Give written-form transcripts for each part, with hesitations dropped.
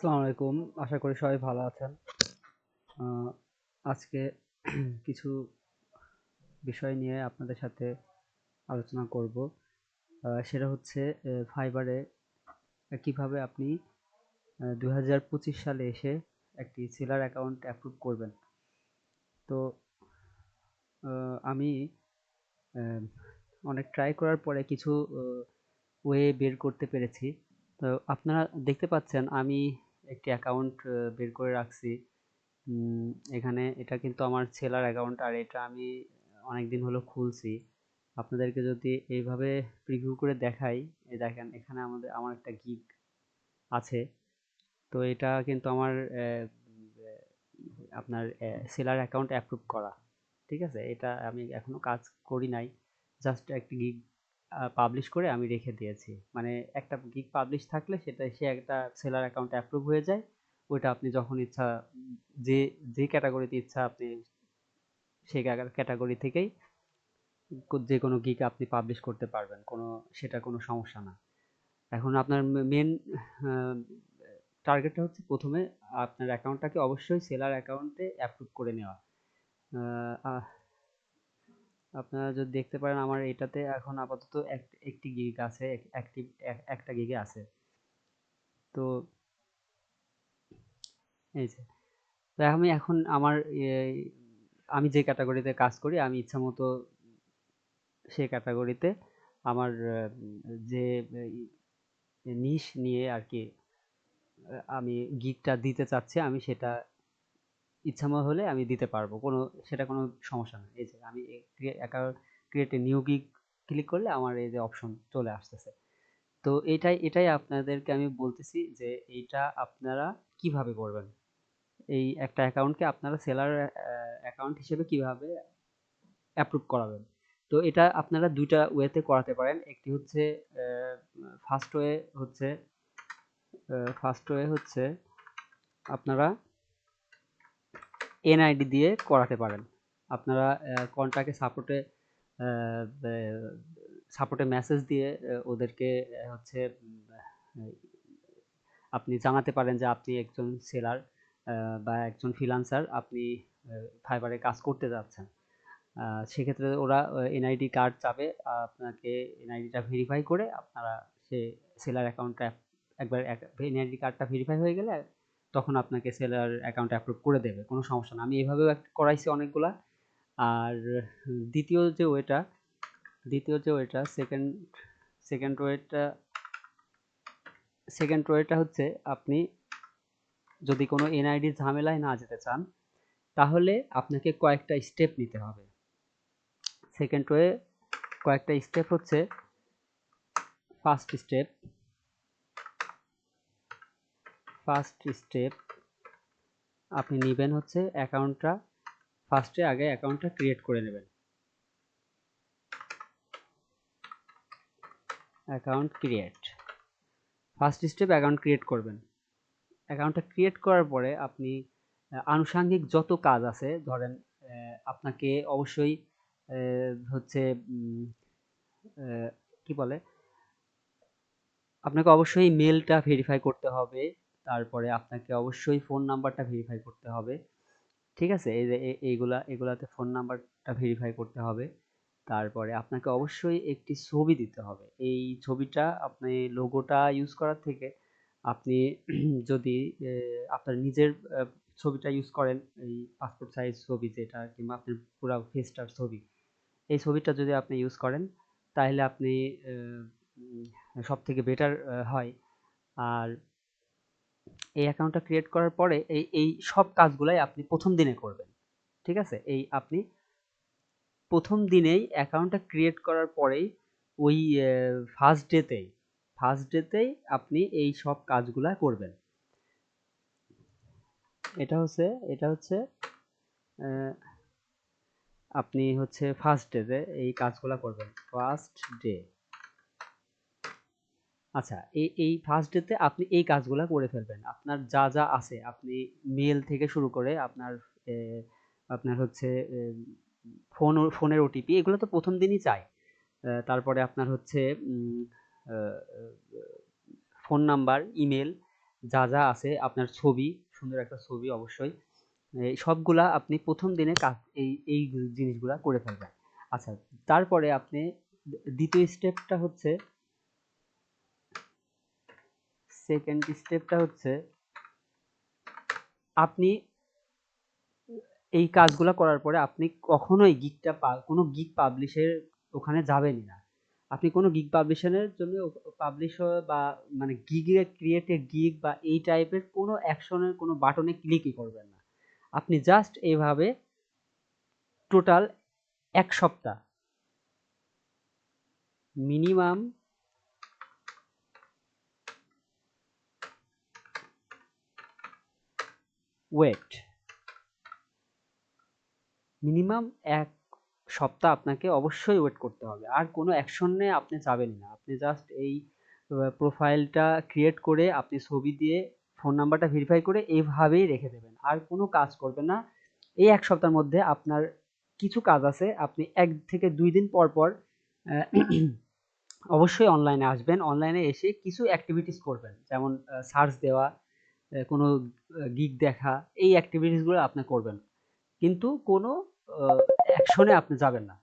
আসসালামু আলাইকুম। আশা করি সবাই ভালো আছেন। আ আজকে কিছু বিষয় নিয়ে আপনাদের সাথে আলোচনা করব। সেটা হচ্ছে ফাইবারে কিভাবে আপনি ২০২৫ সালে এসে একটি সেলার অ্যাকাউন্ট অ্যাপ্রুভ করবেন। তো আ আমি অ্যা অনেক ট্রাই করার পরে কিছু ওয়ে বের করতে পেরেছি। তো আপনারা দেখতে পাচ্ছেন আমি একটি অ্যাকাউন্ট বের করে রাখছি। উম এখানে এটা কিন্তু আমার সেলার অ্যাকাউন্ট আর এটা আমি অনেকদিন হলো খুলছি। আপনাদেরকে যদি এইভাবে প্রিভিউ করে দেখাই, এই দেখেন এখানে আমার একটা গিগ আছে। তো এটা কিন্তু আমার আপনার সেলার অ্যাকাউন্ট অ্যাপ্রুভ করা। ঠিক আছে? এটা আমি এখনো কাজ করি নাই। জাস্ট একটা গিগ পাবলিশ করে আমি রেখে দিয়েছি। মানে একটা গিগ পাবলিশ থাকলে সে একটা সেলার অ্যাকাউন্ট অ্যাপ্রুভ হয়ে যায়। ওইটা আপনি যখন ইচ্ছা যে যে ক্যাটাগরিতে ইচ্ছা আপনি সেই ক্যাটাগরি থেকেই যেকোনো গিগ আপনি পাবলিশ করতে পারবেন। সেটা কোনো সমস্যা না। এখন আপনার মেইন আ টার্গেটটা হচ্ছে ১ম এ আপনার অ্যাকাউন্টটাকে অবশ্যই সেলার অ্যাকাউন্টে অ্যাপ্রুভ করে নেওয়া। আ আহ আপনারা যদি দেখতে পারেন আমার এটাতে এখন আপাতত একটি গিগ আছে, অ্যাক্টিভ একটা গিগে আছে। তো এই যে। তো আমি এখন আমার আমি যে ক্যাটাগরিতে কাজ করি আমি ইচ্ছামতো সেই ক্যাটাগরিতে আমার যে নিশ নিয়ে আরকি আমি গিগটা দিতে চাচ্ছি আমি সেটা ইচ্ছামত হলে আমি দিতে পারবো। সেটা কোনো সমস্যা না। এই যে আমি create a new gig click করলে আমার এই যে অপশন চলে আসতেছে। তো এটাই আপনাদেরকে আমি বলতেছি যে এইটা আপনারা কিভাবে করবেন? এই একটা অ্যাকাউন্টকে আপনারা সেলার অ্যাকাউন্ট হিসেবে কিভাবে অ্যাপ্রুভ করাবেন? তো এটা আপনারা ২ টা ওয়েতে করাতে পারেন। একটি হচ্ছে অ্যা ফার্স্ট ওয়ে হচ্ছে ফার্স্ট ওয়ে হচ্ছে আপনারা এনআইডি দিয়ে করাতে পারেন। আপনারা কন্টাক্টে সাপোর্টে মেসেজ দিয়ে ওদেরকে হচ্ছে আপনি জানাতে পারেন যে আপনি একজন সেলার বা একজন ফ্রিল্যান্সার আপনি ফাইবারে কাজ করতে যাচ্ছেন। সেক্ষেত্রে ওরা এনআইডি কার্ড চাবে। আপনাকে এনআইডিটা ভেরিফাই করে আপনারা সে সেলার অ্যাকাউন্টটা একবার এনআইডি কার্ডটা ভেরিফাই হয়ে গেলে তখন আপনাকে সেলার অ্যাকাউন্ট অ্যাপ্রুভ করে দেবে। কোনো সমস্যা না। আমি এভাবেও করাইছি অনেকগুলা। আর দ্বিতীয় যে ওয়েটা দ্বিতীয় যে ওয়েটা সেকেন্ড ওয়েটা সেকেন্ড ওয়েটা হচ্ছে আপনি যদি কোনো এনআইডির ঝামেলায় না যেতে চান তাহলে আপনাকে কয়েকটা স্টেপ নিতে হবে। সেকেন্ড ওয়ে কয়েকটা স্টেপ হচ্ছে ফার্স্ট স্টেপ আপনি নিবেন হচ্ছে অ্যাকাউন্টটা আগে অ্যাকাউন্টটা ক্রিয়েট করে নেবেন। Account create first step account create করবেন। অ্যাকাউন্টটা ক্রিয়েট করার পরে আপনি আনুষঙ্গিক যত কাজ আছে ধরেন আপনাকে অবশ্যই হচ্ছে কি বলে আপনাকে অবশ্যই মেলটা ভেরিফাই করতে হবে। তারপরে আপনাকে অবশ্যই ফোন নাম্বারটা ভেরিফাই করতে হবে। ঠিক আছে? এই যে এগুলাতে ফোন নাম্বারটা ভেরিফাই করতে হবে। তারপরে আপনাকে অবশ্যই একটি ছবি দিতে হবে। এই ছবিটা আপনি লোগোটা ইউজ করার থেকে আপনি যদি আপনার নিজের ছবিটা ইউজ করেন, এই পাসপোর্ট সাইজ ছবি যেটা কিংবা আপনার পুরা ফেসটার ছবি। এই ছবিটা যদি আপনি ইউজ করেন তাহলে আপনি আ উম সবথেকে বেটার হয়। আর এই অ্যাকাউন্টটা ক্রিয়েট করার পরে এই সব কাজগুলাই আপনি ১ম দিনে করবেন। ঠিক আছে? আপনি ১ম দিনেই অ্যাকাউন্টটা ক্রিয়েট করার পরেই ওই অ্যা ফার্স্ট ডেতেই আপনি এই সব কাজগুলা করবেন। এটা হচ্ছে এটা হচ্ছে অ্যা আপনি হচ্ছে ফার্স্ট ডেতে এই কাজগুলা করবেন। ফার্স্ট ডে আচ্ছা এই ফার্স্ট ডেতে আপনি এই কাজগুলা করে ফেলবেন। আপনার যা আছে আপনি মেইল থেকে শুরু করে এ আপনার হচ্ছে ফোনের ওটিপি এগুলো তো ১ম দিনই চায়। তারপরে আপনার হচ্ছে উম আ আ ফোন নাম্বার, ইমেইল যা যা আছে আপনার ছবি, সুন্দর একটা ছবি অবশ্যই, এই সবগুলা আপনি প্রথম দিনে কাজ এই জিনিসগুলা করে ফেলবেন। আচ্ছা, তারপরে আপনি দ্বিতীয় স্টেপটা হচ্ছে, সেকেন্ড স্টেপটা হচ্ছে আপনি এই কাজগুলা করার পরে আপনি কখনোই কোনো গিগ পাবলিশের ওখানে যাবেনই না। আপনি কোনো গিগ পাবলিশনের জন্য পাবলিশ বা মানে গিগে ক্রিয়েট এ গিগ বা এই টাইপের কোনো অ্যাকশনের কোনো বাটনে ক্লিকই করবেন না। আপনি জাস্ট এইভাবে টোটাল ১ সপ্তাহ মিনিমাম ওয়েট মিনিমাম ১ সপ্তাহ আপনাকে অবশ্যই ওয়েট করতে হবে। আর কোনো অ্যাকশনে আপনি যাবেন না। আপনি জাস্ট এই প্রোফাইলটা ক্রিয়েট করে আপনি ছবি দিয়ে ফোন নাম্বারটা ভেরিফাই করে এভাবেই রেখে দেবেন। আর কোনো কাজ করবেন না। এই ১ সপ্তাহের মধ্যে আপনার কিছু কাজ আছে। আপনি ১ থেকে ২ দিন পর, পর অ্যা অবশ্যই অনলাইনে আসবেন। অনলাইনে এসে কিছু এক্টিভিটিস করবেন। যেমন সার্চ দেওয়া, কোনো গিগ দেখা, এই এক্টিভিটিস গুলো আপনি করবেন। কিন্তু কোনো আ অ্যাকশনে আপনি যাবেন না।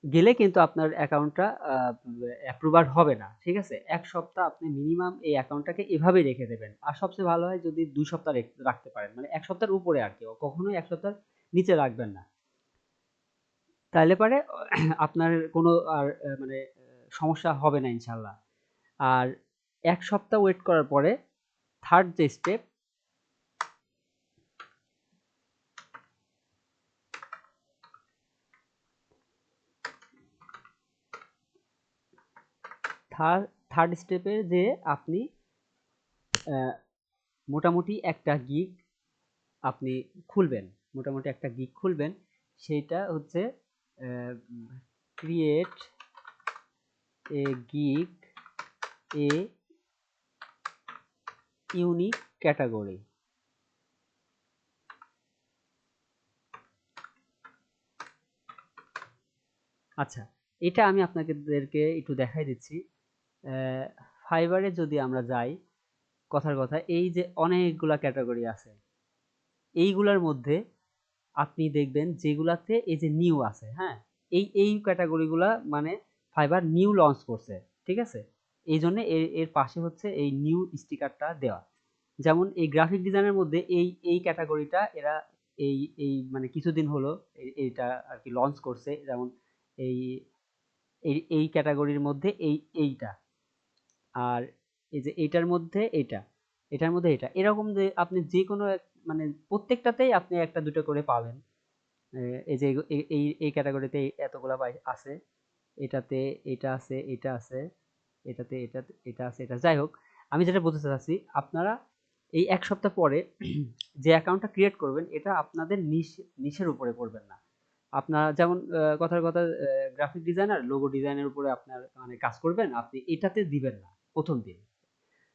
গেলে কিন্তু আপনার অ্যাকাউন্টটা অ্যাপ্রুভার হবে না। ঠিক আছে? ১ সপ্তাহ আপনি মিনিমাম এই অ্যাকাউন্টটাকে এভাবেই রেখে দেবেন। আর সবচেয়ে ভালো হয় যদি ২ সপ্তাহ রাখতে পারেন। মানে ১ সপ্তাহের উপরে আরকি। কখনোই ১ সপ্তাহের নিচে রাখবেন না। তাইলে পারে আপনার কোনো আর মানে সমস্যা হবে না ইনশাআল্লাহ। আর ১ সপ্তাহ ওয়েট করার পরে 3rd যে স্টেপ, থার 3rd স্টেপে যেয়ে আপনি অ্যা মোটামুটি একটা গিগ আপনি খুলবেন। মোটামুটি একটা গিগ খুলবেন। সেইটা হচ্ছে create a gig a unique category. আচ্ছা, এটা আমি আপনাদেরকে একটু দেখাই দিচ্ছি। ফাইবারে যদি আমরা যাই, কথার কথা এই যে অনেকগুলা ক্যাটাগরি আছে, এইগুলার মধ্যে আপনি দেখবেন যেগুলাতে এই যে নিউ আছে, হ্যাঁ? এই ক্যাটাগরিগুলা মানে ফাইবার নিউ লঞ্চ করছে। ঠিক আছে? এইজন্য এর পাশে হচ্ছে এই নিউ স্টিকারটা দেওয়া। যেমন এই গ্রাফিক ডিজাইনের মধ্যে এই ক্যাটাগরিটা এরা এই মানে কিছুদিন হলো এইটা আরকি লঞ্চ করছে। যেমন এই এই ক্যাটাগরির মধ্যে এইটা। আর এই যে এইটার মধ্যে এইটা, এটার মধ্যে এটা। এরকম যে আপনি যেকোনো মানে প্রত্যেকটাতেই আপনি ১ টা ২ টা করে পাবেন। এই যে এই ক্যাটাগরিতে এতগুলা আছে, এটাতে এটা আছে, এটা আছে, এটাতে এটা আছে, এটা যাই হোক, আমি যেটা বলতে চাচ্ছি আপনারা এই ১ সপ্তাহ পরে যে অ্যাকাউন্টটা ক্রিয়েট করবেন এটা আপনাদের নিশের উপরে করবেন না। আপনার যেমন কথার কথা গ্রাফিক ডিজাইনার, লোগো ডিজাইনের উপরে আপনার মানে কাজ করবেন, আপনি এটাতে দিবেন না ১ম দিন।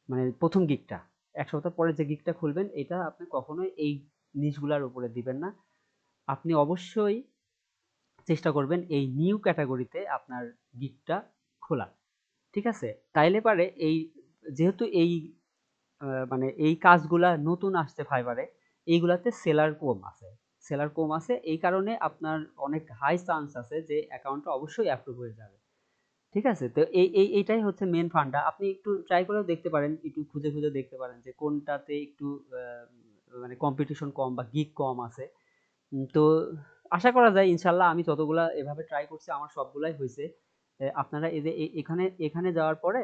মানে ১ম গিগটা। ১ সপ্তাহ পরে যে গিগটা খুলবেন এটা আপনি কখনোই এই নিশগুলার উপরে দিবেন না। আপনি অবশ্যই চেষ্টা করবেন এই নিউ ক্যাটাগরিতে আপনার গিগটা খোলা। ঠিক আছে? তাইলে পারে এই যেহেতু এই মানে এই কাজগুলা নতুন আসছে ফাইবারে, এইগুলাতে সেলার কম আছে। সেলার কম আছে এই কারণে আপনার অনেক হাই চান্স আছে যে অ্যাকাউন্টটা অবশ্যই অ্যাপ্রুভ হয়ে যাবে। ঠিক আছে? তো এইটাই হচ্ছে মেইন ফান্ডা। আপনি একটু ট্রাই করেও দেখতে পারেন, একটু খুঁজে দেখতে পারেন যে কোনটাতে একটু আ মানে কম্পিটিশন কম বা গিগ কম আছে। তো আশা করা যায় ইনশাআল্লাহ আমি যতগুলা এভাবে ট্রাই করছি আমার সবগুলাই হইছে। আপনারা এই যে এখানে যাওয়ার পরে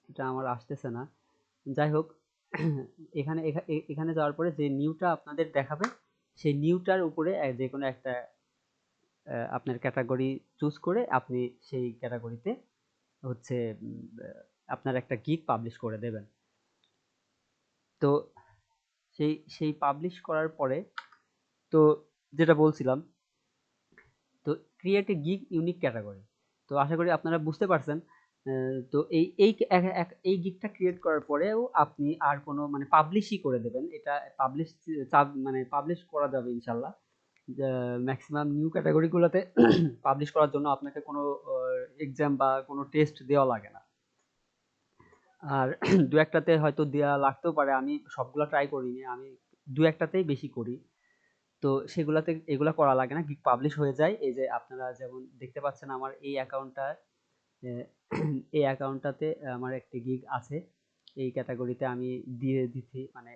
এটা আমার আসতেছে না। যাই হোক এখানে যাওয়ার পরে যে নিউটা আপনাদের দেখাবে সেই নিউটার উপরে যেকোনো একটা আপনার ক্যাটাগরি চুজ করে আপনি সেই ক্যাটাগরিতে হচ্ছে আপনার একটা গিগ পাবলিশ করে দেবেন। তো সেই পাবলিশ করার পরে তো যেটা বলছিলাম, তো create a gig unique category. তো আশা করি আপনারা বুঝতে পারছেন। তো এই গিগটা ক্রিয়েট করার পরেও আপনি আর কোনো মানে পাবলিশই করে দেবেন। এটা পাবলিশ মানে পাবলিশ করা যাবে ইনশাআল্লাহ। ম্যাক্সিমাম নিউ ক্যাটাগরি গুলোতে পাবলিশ করার জন্য আপনাকে কোনো এক্সাম বা কোনো টেস্ট দেওয়া লাগে না। আর দু একটাতে হয়তো দেয়া লাগতেও পারে, আমি সবগুলা ট্রাই করিনি, আমি দু একটাতেই বেশি করি। তো সেগুলাতে এগুলা করা লাগে না, গিগ পাবলিশ হয়ে যায়। এই যে আপনারা যেমন দেখতে পাচ্ছেন আমার এই অ্যাকাউন্টটা, এই অ্যাকাউন্টটাতে আমার একটা গিগ আছে, এই ক্যাটাগরিতে আমি দিয়ে দিচ্ছি, মানে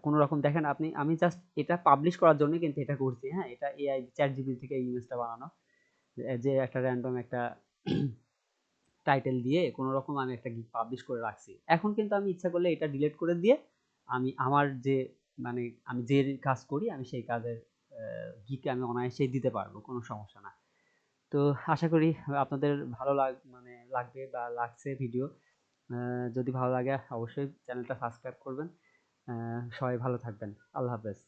কোনো রকম দেখেন আপনি, আমি জাস্ট এটা পাবলিশ করার জন্য কিন্তু এটা করছি, হ্যাঁ, এটা এআই চ্যাট জিপিটি থেকে এই ইমেজটা বানানো, যে একটা র্যান্ডম একটা টাইটেল দিয়ে কোনো রকম আমি একটা গিগ পাবলিশ করে রাখছি। এখন কিন্তু আমি ইচ্ছা করলে এটা ডিলিট করে দিয়ে আমি আমার যে, মানে আমি যে কাজ করি আমি সেই কাজের গিগ আমি অনায়াসেই দিতে পারবো, কোনো সমস্যা না। তো আশা করি আপনাদের ভালো মানে লাগবে বা লাগছে ভিডিও। যদি ভালো লাগে অবশ্যই চ্যানেলটা সাবস্ক্রাইব করবেন। সবাই ভালো থাকবেন। আল্লাহ হাফেজ।